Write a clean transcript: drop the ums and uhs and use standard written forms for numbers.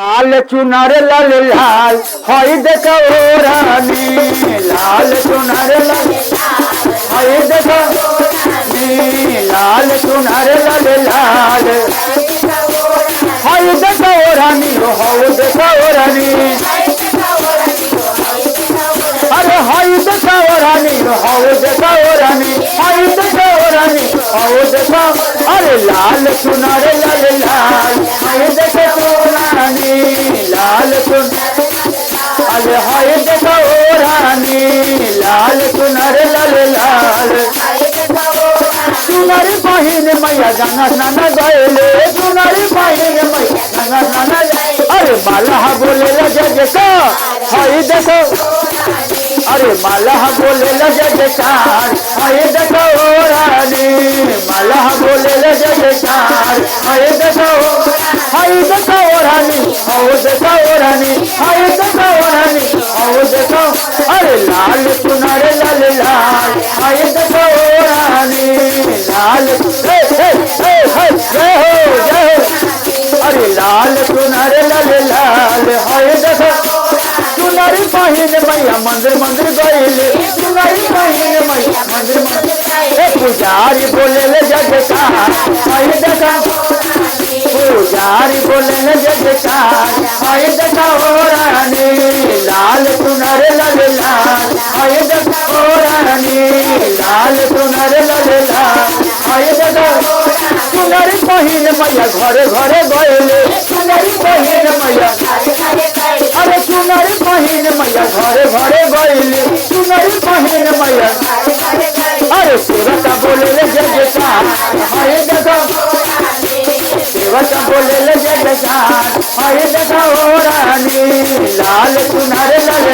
लाल चुनर लाल लाल हई देखो रानी, लाल चुनर लाल हई देखो लाल चुनर लाल लाल हई देखो रानी, हो देखो रानी, अरे हई देखो रानी, हो देखो रानी, हई देखो रानी, हो देखो, अरे लाल चुनर लाल लाल हई देखो रानी, लाल चुन, अरे हई देखो रानी, लाल चुनर लाल लाल चुनरी बहिन मैया गंगा स्नान गएले, चुनरी बहिन मैया गंगा स्नान, अरे माला बोले जयकार हई देखो, अरे माला बोले जयकार हई देखो रानी, माला बोले जयकार हई देखो, हई देखो रानी, हो देखो रानी, हई देखो रानी, हो देखो, अरे लाल चुनर लाल लाल हई देखो रानी, लाल जय हो, अरे लाल चुनर लाल लाल हई देखो, चुनरी बहिन मैया मंदिर मंदिर गईले, चुनरी बहिन मैया मंदिर मंदिर, पुजारी बोले जयकार हई देखो, पुजारी बोले जयकार हई देखो रानी, लाल चुनर लाल लाल हई देखो रानी, लाल चुनर लाल लाल हई देखो, चुनरी बहिन मैया घरे घरे गईले, चुनरी बहिन मैया, अरे चुनरी बहिन मैया घरे घरे गईले, चुनरी बहिन मैया, अरे सेवका बोले जयकार हई देखो, सेवका बोले जयकार हई देखो रानी, लाल चुनर लाल